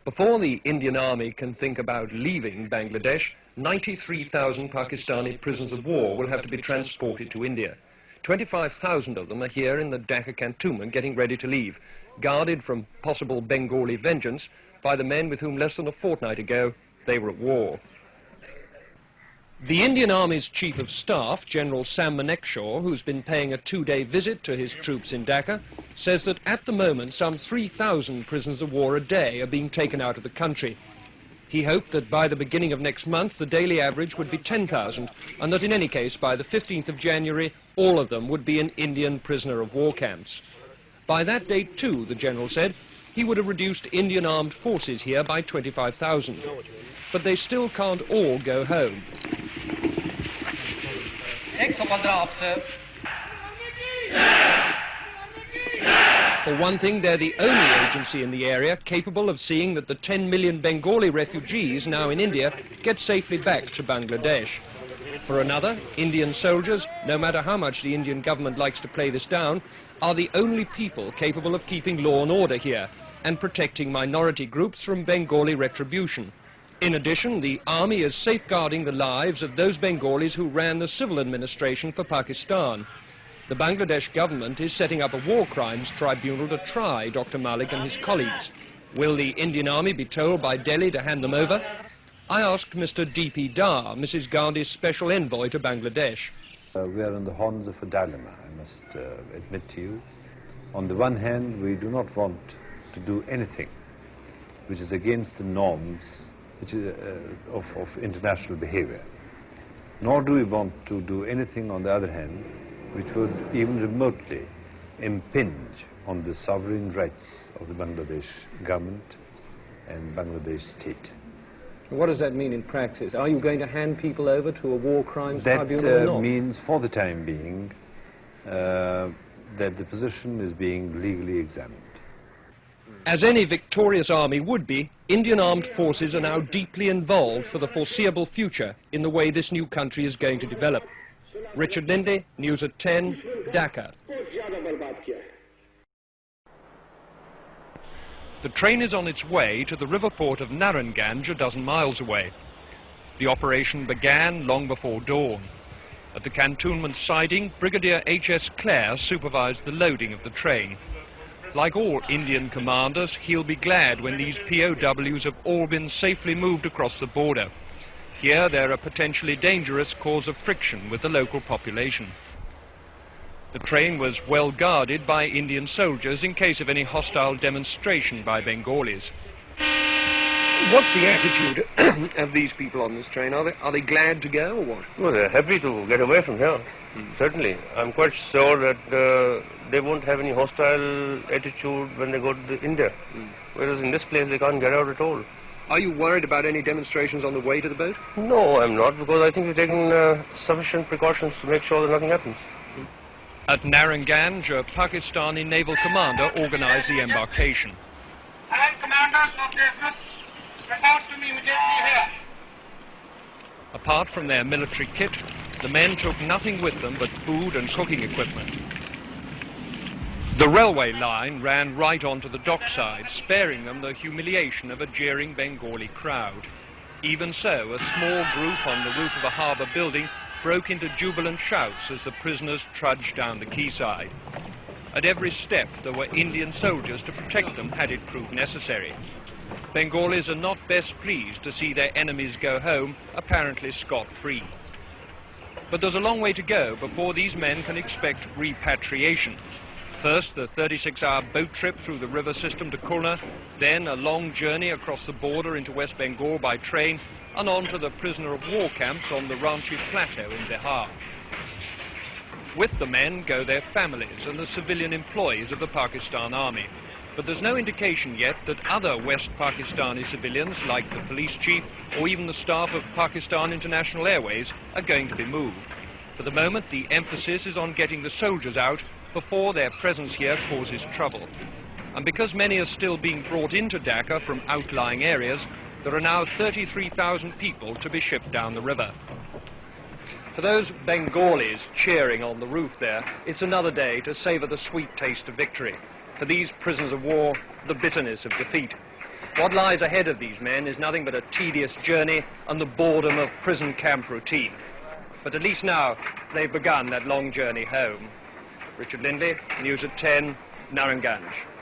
Before the Indian Army can think about leaving Bangladesh, 93,000 Pakistani prisoners of war will have to be transported to India. 25,000 of them are here in the Dhaka cantonment getting ready to leave, guarded from possible Bengali vengeance by the men with whom less than a fortnight ago they were at war. The Indian Army's Chief of Staff, General Sam Manekshaw, who's been paying a two-day visit to his troops in Dhaka, says that at the moment some 3,000 prisoners of war a day are being taken out of the country. He hoped that by the beginning of next month the daily average would be 10,000 and that in any case by the 15th of January all of them would be in Indian prisoner of war camps. By that date too, the General said, he would have reduced Indian armed forces here by 25,000. But they still can't all go home. For one thing, they're the only agency in the area capable of seeing that the 10 million Bengali refugees now in India get safely back to Bangladesh. For another, Indian soldiers, no matter how much the Indian government likes to play this down, are the only people capable of keeping law and order here and protecting minority groups from Bengali retribution. In addition, the army is safeguarding the lives of those Bengalis who ran the civil administration for Pakistan. The Bangladesh government is setting up a war crimes tribunal to try Dr. Malik and his colleagues. Will the Indian army be told by Delhi to hand them over? I asked Mr. D.P. Dar, Mrs. Gandhi's special envoy to Bangladesh. We are on the horns of a dilemma, I must admit to you. On the one hand, we do not want to do anything which is against the norms of international behavior. Nor do we want to do anything, on the other hand, which would even remotely impinge on the sovereign rights of the Bangladesh government and Bangladesh state. What does that mean in practice? Are you going to hand people over to a war crimes tribunal or not? That means, for the time being, that the position is being legally examined. As any victorious army would be, Indian armed forces are now deeply involved for the foreseeable future in the way this new country is going to develop. Richard Lindley, News at 10, Dhaka. The train is on its way to the river port of Naranganj, a dozen miles away. The operation began long before dawn. At the cantonment siding, Brigadier H.S. Clare supervised the loading of the train. Like all Indian commanders, he'll be glad when these POWs have all been safely moved across the border. Here they're a potentially dangerous cause of friction with the local population. The train was well guarded by Indian soldiers in case of any hostile demonstration by Bengalis. What's the attitude of these people on this train? Are they glad to go or what? No, they're happy to get away from here. Certainly. I'm quite sure that they won't have any hostile attitude when they go to India. Whereas in this place they can't get out at all. Are you worried about any demonstrations on the way to the boat? No, I'm not, because I think we've taken sufficient precautions to make sure that nothing happens. At Naranganj, a Pakistani naval commander organized the embarkation. All commanders of the groups, report to me immediately here. Apart from their military kit, the men took nothing with them but food and cooking equipment. The railway line ran right onto the dockside, sparing them the humiliation of a jeering Bengali crowd. Even so, a small group on the roof of a harbour building broke into jubilant shouts as the prisoners trudged down the quayside. At every step there were Indian soldiers to protect them had it proved necessary. Bengalis are not best pleased to see their enemies go home apparently scot-free. But there's a long way to go before these men can expect repatriation. First, the 36-hour boat trip through the river system to Khulna, then a long journey across the border into West Bengal by train and on to the prisoner of war camps on the Ranchi Plateau in Bihar. With the men go their families and the civilian employees of the Pakistan Army. But there's no indication yet that other West Pakistani civilians, like the police chief or even the staff of Pakistan International Airways, are going to be moved. For the moment, the emphasis is on getting the soldiers out before their presence here causes trouble. And because many are still being brought into Dhaka from outlying areas, there are now 33,000 people to be shipped down the river. For those Bengalis cheering on the roof there, it's another day to savour the sweet taste of victory. For these prisoners of war, the bitterness of defeat. What lies ahead of these men is nothing but a tedious journey and the boredom of prison camp routine. But at least now they've begun that long journey home. Richard Lindley, News at 10, Narrandganj.